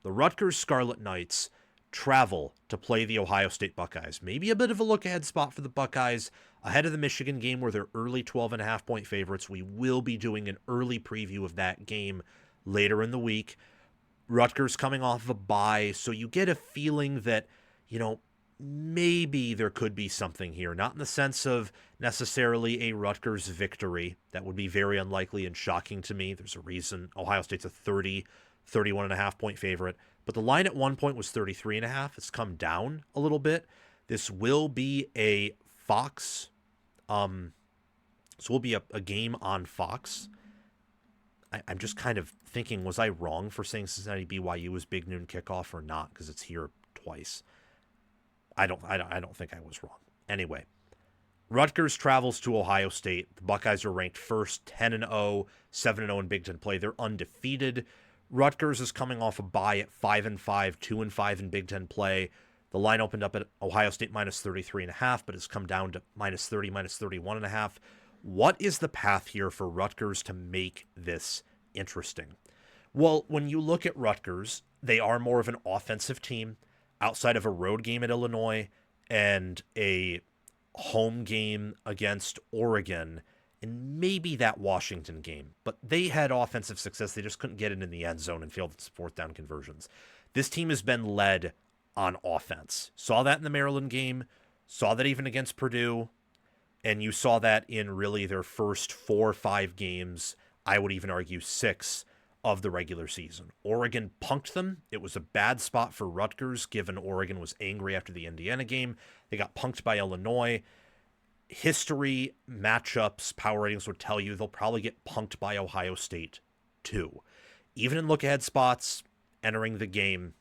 The Rutgers Scarlet Knights travel to play the Ohio State Buckeyes. Maybe a bit of a look-ahead spot for the Buckeyes ahead of the Michigan game where they're early 12.5-point favorites. We will be doing an early preview of that game later in the week. Rutgers coming off of a bye, so you get a feeling that, maybe there could be something here. Not in the sense of necessarily a Rutgers victory. That would be very unlikely and shocking to me. There's a reason Ohio State's a 31.5-point favorite. But the line at one point was 33.5. It's come down a little bit. This will be a Fox. This will be a game on Fox. I'm just kind of thinking, was I wrong for saying Cincinnati BYU was big noon kickoff or not? Because it's here twice. I don't think I was wrong. Anyway, Rutgers travels to Ohio State. The Buckeyes are ranked first, 10-0, 7-0 in Big Ten play. They're undefeated. Rutgers is coming off a bye at 5-5, 2-5 in Big Ten play. The line opened up at Ohio State minus 33.5, but has come down to minus 30, minus 31.5. What is the path here for Rutgers to make this interesting? Well, when you look at Rutgers, they are more of an offensive team outside of a road game at Illinois and a home game against Oregon and maybe that Washington game. But they had offensive success. They just couldn't get it in the end zone and failed its fourth down conversions. This team has been led on offense. Saw that in the Maryland game. Saw that even against Purdue. And you saw that in really their first 4 or 5 games, I would even argue 6 of the regular season. Oregon punked them. It was a bad spot for Rutgers, given Oregon was angry after the Indiana game. They got punked by Illinois. History, matchups, power ratings would tell you they'll probably get punked by Ohio State too. Even in look-ahead spots entering the game,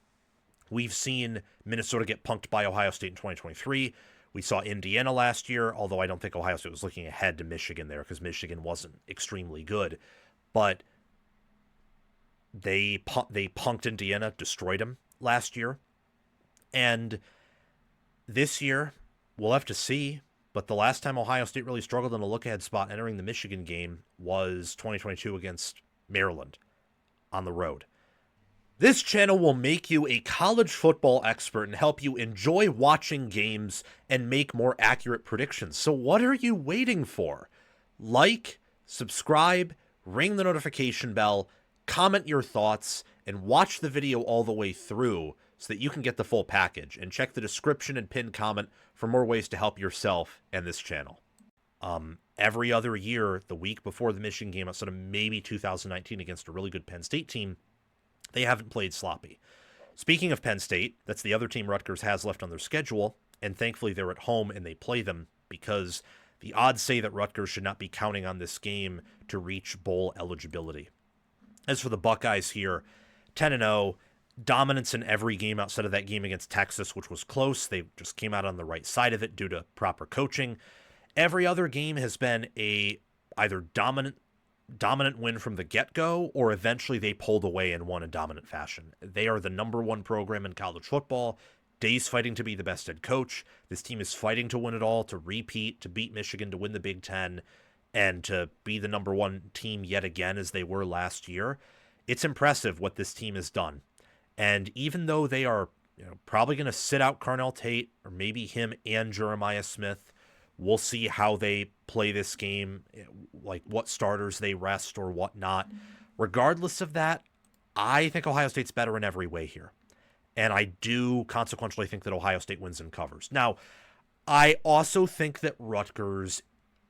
we've seen Minnesota get punked by Ohio State in 2023. We saw Indiana last year, although I don't think Ohio State was looking ahead to Michigan there because Michigan wasn't extremely good. But they punked Indiana, destroyed them last year. And this year, we'll have to see. But the last time Ohio State really struggled in a look-ahead spot entering the Michigan game was 2022 against Maryland on the road. This channel will make you a college football expert and help you enjoy watching games and make more accurate predictions. So what are you waiting for? Like, subscribe, ring the notification bell, comment your thoughts, and watch the video all the way through so that you can get the full package. And check the description and pinned comment for more ways to help yourself and this channel. Every other year, the week before the Michigan game, outside of maybe 2019 against a really good Penn State team, they haven't played sloppy. Speaking of Penn State, that's the other team Rutgers has left on their schedule, and thankfully they're at home and they play them because the odds say that Rutgers should not be counting on this game to reach bowl eligibility. As for the Buckeyes here, 10-0, dominance in every game outside of that game against Texas, which was close. They just came out on the right side of it due to proper coaching. Every other game has been a either dominant win from the get-go, or eventually they pulled away and won in dominant fashion. They are the number 1 program in college football. Day's fighting to be the best head coach. This team is fighting to win it all, to repeat, to beat Michigan, to win the Big Ten, and to be the number 1 team yet again as they were last year. It's impressive what this team has done. And even though they are probably going to sit out Carnell Tate, or maybe him and Jeremiah Smith, we'll see how they play this game, like what starters they rest or whatnot. Regardless of that, I think Ohio State's better in every way here. And I do consequentially think that Ohio State wins and covers. Now, I also think that Rutgers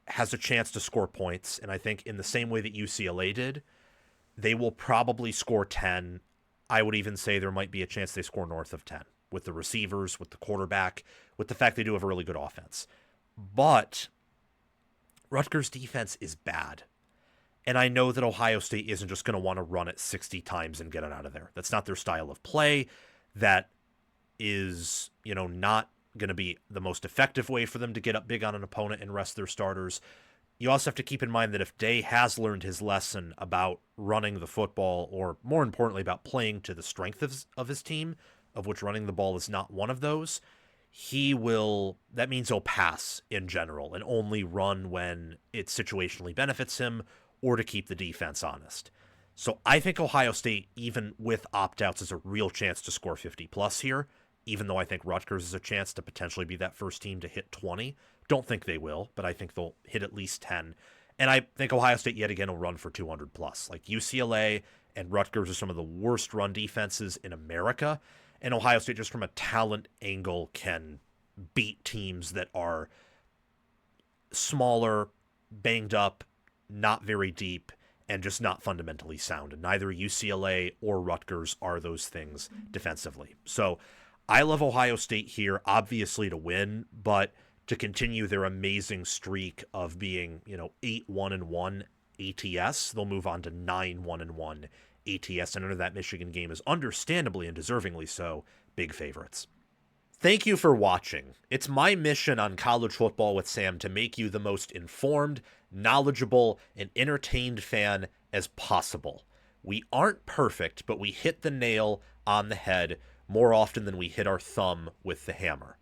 has a chance to score points. And I think in the same way that UCLA did, they will probably score 10. I would even say there might be a chance they score north of 10 with the receivers, with the quarterback, with the fact they do have a really good offense. But Rutgers' defense is bad. And I know that Ohio State isn't just going to want to run it 60 times and get it out of there. That's not their style of play. That is, not going to be the most effective way for them to get up big on an opponent and rest their starters. You also have to keep in mind that if Day has learned his lesson about running the football, or more importantly, about playing to the strength of his team, of which running the ball is not one of those, that means he'll pass in general and only run when it situationally benefits him or to keep the defense honest. So I think Ohio State, even with opt-outs, has a real chance to score 50 plus here, even though I think Rutgers has a chance to potentially be that first team to hit 20. Don't think they will, but I think they'll hit at least 10. And I think Ohio State yet again will run for 200 plus. Like UCLA and Rutgers are some of the worst run defenses in America, and Ohio State, just from a talent angle, can beat teams that are smaller, banged up, not very deep, and just not fundamentally sound. And neither UCLA or Rutgers are those things defensively. So I love Ohio State here, obviously to win, but to continue their amazing streak of being, 8-1-1 ATS. They'll move on to 9-1-1 ATS, and under that Michigan game is understandably and deservingly so big favorites. Thank you for watching. It's my mission on College Football with Sam to make you the most informed, knowledgeable, and entertained fan as possible. We aren't perfect, but we hit the nail on the head more often than we hit our thumb with the hammer.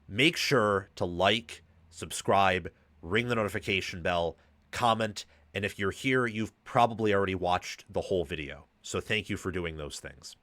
Make sure to like, subscribe, ring the notification bell, comment, and if you're here, you've probably already watched the whole video. So thank you for doing those things.